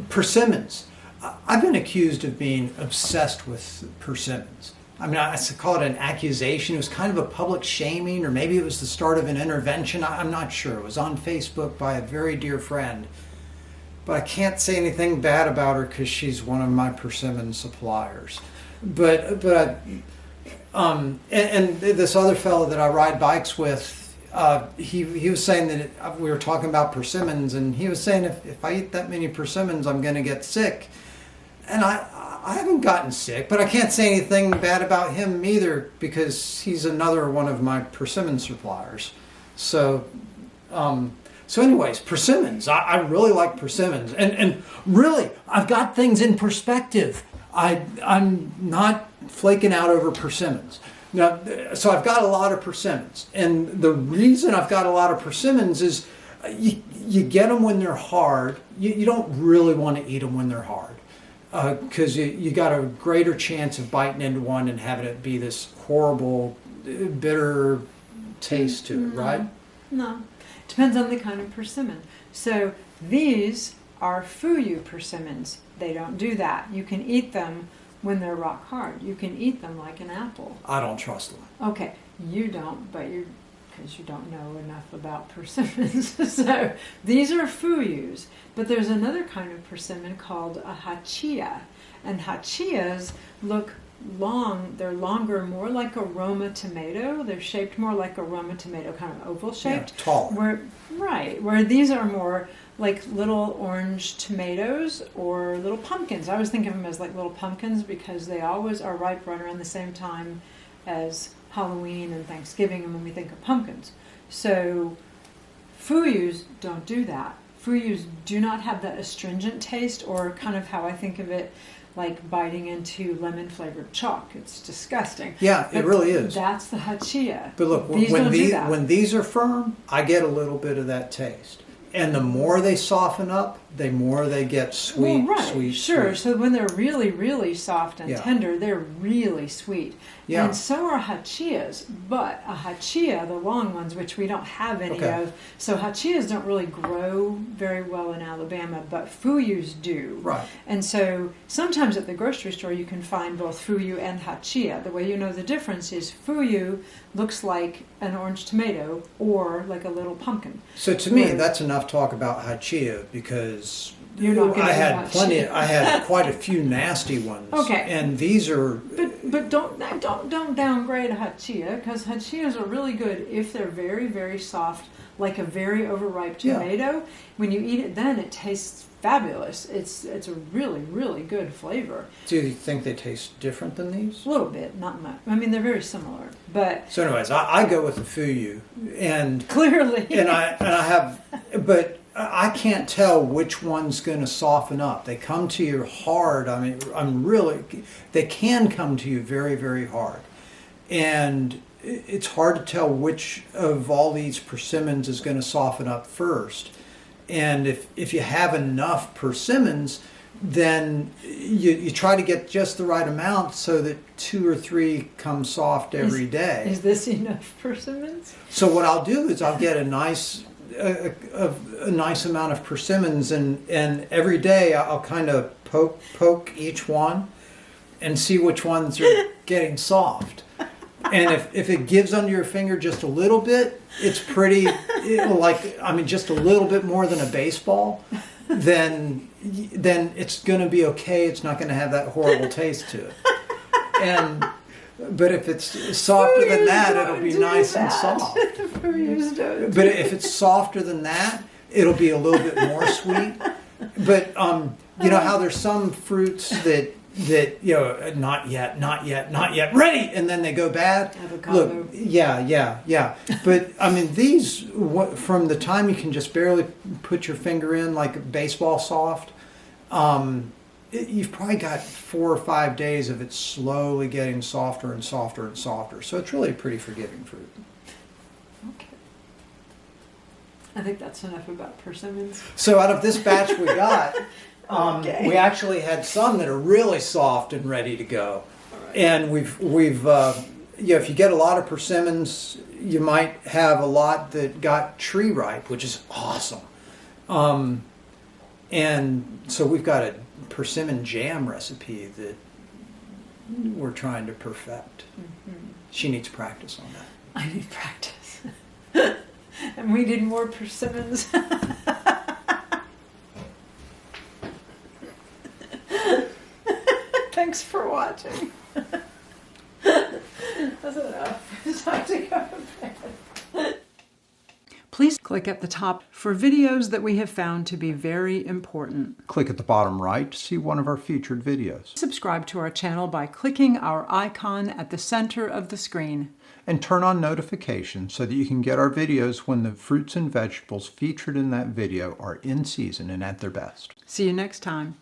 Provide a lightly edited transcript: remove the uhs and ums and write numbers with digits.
Persimmons. I've been accused of being obsessed with persimmons. I mean, I call it an accusation. It was kind of a public shaming, or maybe it was the start of an intervention. I'm not sure. It was on Facebook by a very dear friend. But I can't say anything bad about her because she's one of my persimmon suppliers. And this other fellow that I ride bikes with, he was saying that we were talking about persimmons, and he was saying if I eat that many persimmons, I'm going to get sick. And I haven't gotten sick, but I can't say anything bad about him either because he's another one of my persimmon suppliers. So anyways, persimmons. I really like persimmons. And really, I've got things in perspective. I'm not flaking out over persimmons. Now, so I've got a lot of persimmons. And the reason I've got a lot of persimmons is you get them when they're hard. You don't really want to eat them when they're hard. Because you got a greater chance of biting into one and having it be this horrible, bitter taste to it, right? No. Depends on the kind of persimmon. So these are fuyu persimmons. They don't do that. You can eat them when they're rock hard. You can eat them like an apple. I don't trust them. Okay, you don't, but because you don't know enough about persimmons. So these are fuyus, but there's another kind of persimmon called a hachia, and hachiyas look long. They're longer, more like a Roma tomato. They're shaped more like a Roma tomato, kind of oval shaped. Yeah, tall. Where these are more like little orange tomatoes or little pumpkins. I always think of them as like little pumpkins because they always are ripe right around the same time as Halloween and Thanksgiving, and when we think of pumpkins. So fuyus don't do that. Fuyus do not have that astringent taste, or kind of how I think of it, like biting into lemon flavored chalk. It's disgusting. Yeah, but it really is. That's the hachia. But look, when these are firm, I get a little bit of that taste. And the more they soften up, the more they get sweet, sweet. So when they're really, really soft and tender, they're really sweet. Yeah. And so are hachiyas, but a hachia, the long ones, which we don't have any of, so hachiyas don't really grow very well in Alabama, but fuyus do. Right. And so sometimes at the grocery store you can find both fuyu and hachia. The way you know the difference is fuyu looks like an orange tomato or like a little pumpkin. So to me, that's enough talk about hachia because I had quite a few nasty ones. Okay. And these are. But don't downgrade a hachia, because hachiyas are really good if they're very, very soft, like a very overripe tomato. Yeah. When you eat it, then it tastes fabulous. It's a really, really good flavor. Do you think they taste different than these? A little bit, not much. I mean, they're very similar, but. So, anyways, I go with the fuyu, and clearly, and I have, but I can't tell which one's going to soften up. They come to you hard. I mean, they can come to you very, very hard, and it's hard to tell which of all these persimmons is going to soften up first. And if you have enough persimmons, then you try to get just the right amount so that 2 or 3 come soft every day. Is this enough persimmons? So what I'll do is I'll get a nice amount of persimmons, and every day I'll kind of poke each one and see which ones are getting soft. And if it gives under your finger just a little bit, it's pretty, just a little bit more than a baseball, then it's going to be okay. It's not going to have that horrible taste to it. But if it's softer than that, it'll be nice and soft. But if it's softer than that, it'll be a little bit more sweet. But you know how there's some fruits that not yet ready, and then they go bad. Avocado. Look, yeah. But I mean, these from the time you can just barely put your finger in, like baseball soft. You've probably got 4 or 5 days of it slowly getting softer and softer and softer. So it's really a pretty forgiving fruit. Okay. I think that's enough about persimmons. So out of this batch we got, we actually had some that are really soft and ready to go. Right. And we've if you get a lot of persimmons, you might have a lot that got tree ripe, which is awesome. And so we've got a persimmon jam recipe that we're trying to perfect. She needs practice on that. I need practice. And we need more persimmons. Thanks for watching. That's enough. It's time to go to bed. Please click at the top for videos that we have found to be very important. Click at the bottom right to see one of our featured videos. Subscribe to our channel by clicking our icon at the center of the screen. And turn on notifications so that you can get our videos when the fruits and vegetables featured in that video are in season and at their best. See you next time.